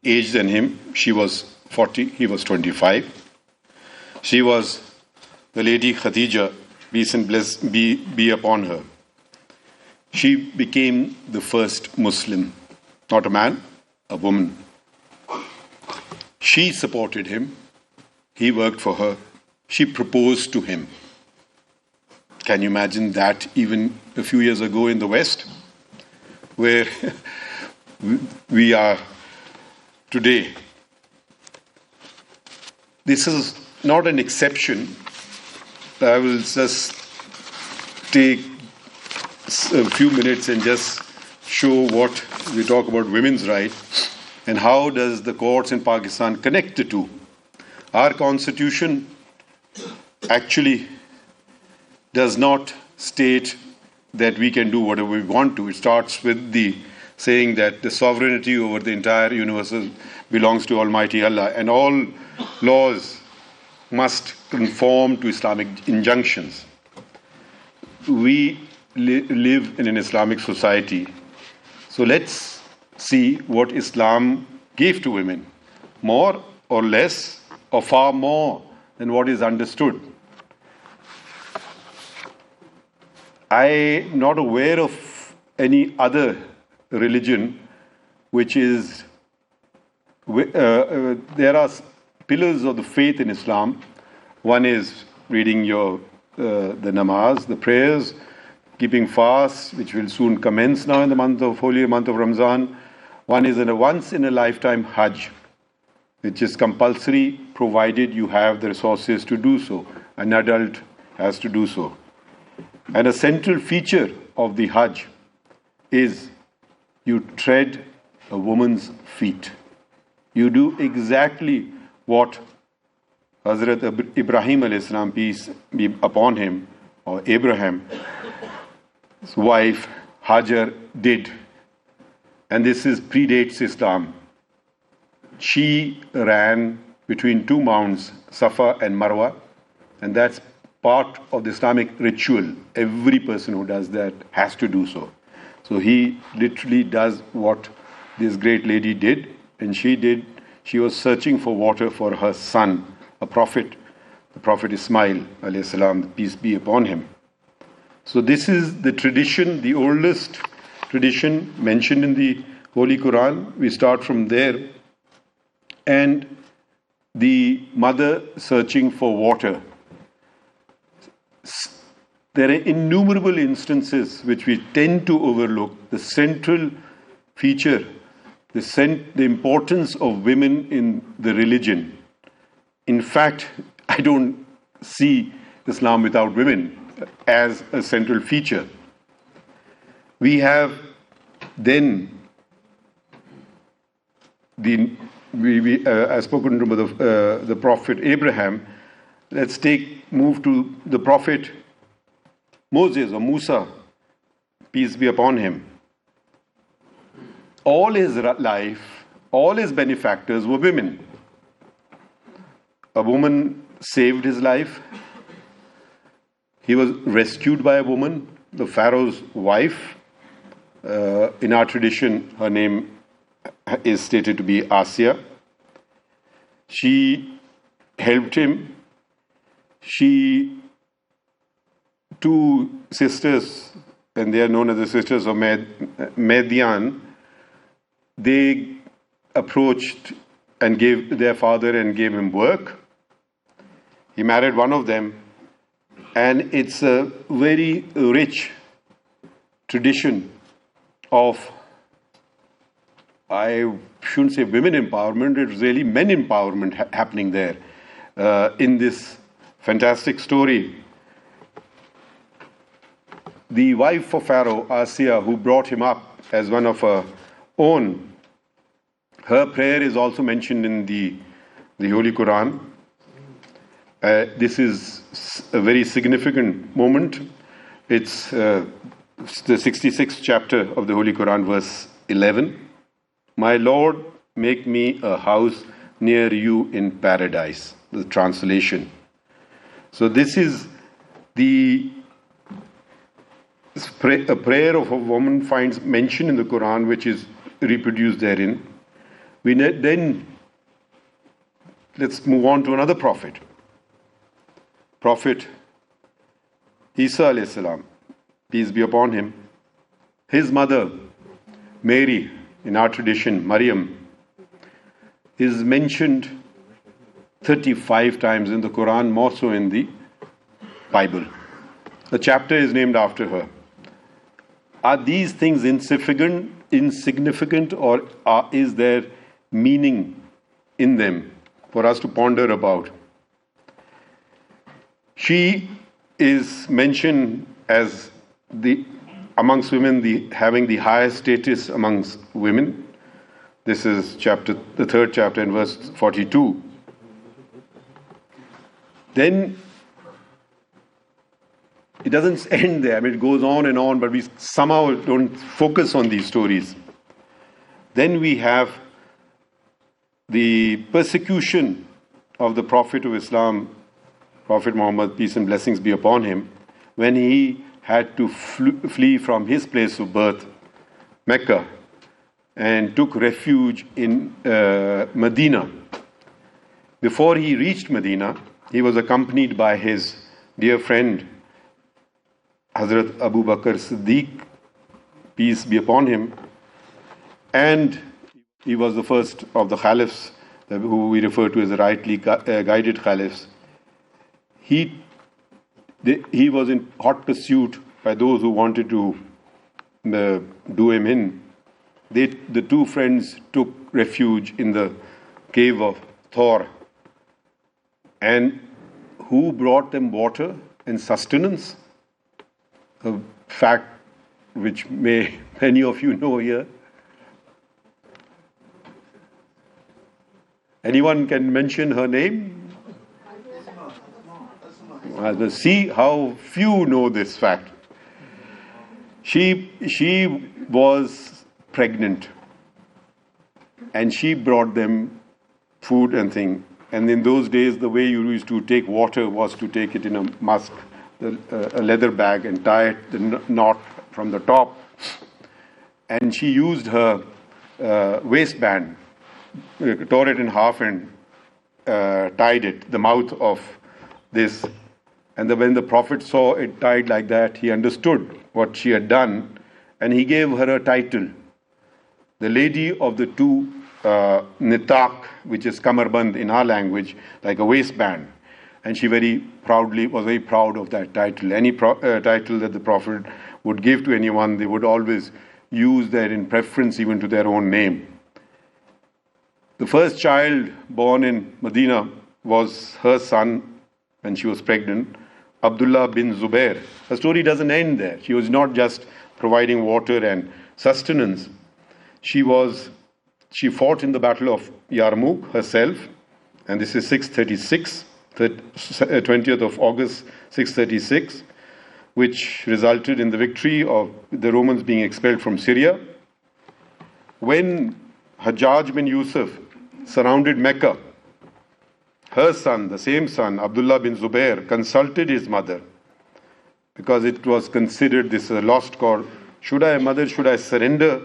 age than him. She was 40, he was 25. She was the lady Khadijah, peace and bless be upon her. She became the first Muslim, not a man, a woman. She supported him. He worked for her. She proposed to him. Can you imagine that even a few years ago in the West, where we are today? This is not an exception. I will just take a few minutes and just show what we talk about women's rights and how does the courts in Pakistan connect the two. Our constitution actually does not state that we can do whatever we want to. It starts with the saying that the sovereignty over the entire universe belongs to Almighty Allah, and all laws must conform to Islamic injunctions. We live in an Islamic society, so let's see what Islam gave to women, more or less or far more than what is understood. I'm not aware of any other religion which is, there are pillars of the faith in Islam. One is reading the namaz, the prayers, keeping fast, which will soon commence now in the holy month of Ramzan. One is a once in a lifetime Hajj, which is compulsory provided you have the resources to do so. An adult has to do so. And a central feature of the Hajj is you tread a woman's feet. You do exactly what Hazrat Ibrahim alayhi salam, peace be upon him, or Abraham, his wife Hajar, did. And this predates Islam. She ran between two mounts, Safa and Marwa, and that's part of the Islamic ritual. Every person who does that has to do so. So he literally does what this great lady did, and she was searching for water for her son, a prophet, the Prophet Ismail alayhi salam, peace be upon him. So this is the tradition, the oldest tradition mentioned in the Holy Quran. We start from there. And the mother searching for water. There are innumerable instances which we tend to overlook. The central feature, the importance of women in the religion. In fact, I don't see Islam without women as a central feature. We have then I've spoken about the Prophet Abraham. Let's move to the Prophet Moses or Musa, peace be upon him. All his life, all his benefactors were women. A woman saved his life. He was rescued by a woman, the Pharaoh's wife. In our tradition, her name is stated to be Asya. She helped him. Two sisters, and they are known as the sisters of Mastiyan, they approached and gave their father and gave him work. He married one of them, and it's a very rich tradition of, I shouldn't say women empowerment, it's really men empowerment happening there in this fantastic story. The wife of Pharaoh, Asya, who brought him up as one of her own, her prayer is also mentioned in the Holy Quran. This is a very significant moment. It's the 66th chapter of the Holy Quran, verse 11. My Lord, make me a house near you in paradise. The translation. So this is a prayer of a woman finds mention in the Quran, which is reproduced therein. Then let's move on to another prophet. Prophet Isa alayhi salam, peace be upon him. His mother, Mary, in our tradition, Maryam, is mentioned 35 times in the Quran, more so in the Bible. The chapter is named after her. Are these things insignificant, or is there meaning in them for us to ponder about? She is mentioned as amongst women having the highest status amongst women. This is the third chapter in verse 42. Then it doesn't end there. I mean, it goes on and on, but we somehow don't focus on these stories. Then we have the persecution of the Prophet of Islam, Prophet Muhammad, peace and blessings be upon him, when he had to flee from his place of birth, Mecca, and took refuge in Medina. Before he reached Medina, he was accompanied by his dear friend, Hazrat Abu Bakr Siddiq, peace be upon him, and he was the first of the caliphs, who we refer to as the rightly guided caliphs. He was in hot pursuit by those who wanted to do him in. The two friends took refuge in the cave of Thor. And who brought them water and sustenance? A fact which many of you know here. Anyone can mention her name? See how few know this fact. She was pregnant, and she brought them food and thing. And in those days, the way you used to take water was to take it in a musk, a leather bag, and tie it, the knot from the top. And she used her waistband, tore it in half and tied it, the mouth of this. And when the Prophet saw it tied like that, he understood what she had done, and he gave her a title, the Lady of the Two Nitak, which is kamarband in our language, like a waistband. And she was very proud of that title. Any title that the Prophet would give to anyone, they would always use that in preference even to their own name. The first child born in Medina was her son when she was pregnant, Abdullah bin Zubair. Her story doesn't end there. She was not just providing water and sustenance. She fought in the Battle of Yarmouk herself, and this is 636, 20th of August, 636, which resulted in the victory of the Romans being expelled from Syria. When Hajjaj bin Yusuf surrounded Mecca, her son, the same son, Abdullah bin Zubair, consulted his mother, because it was considered this a lost cause. Should I surrender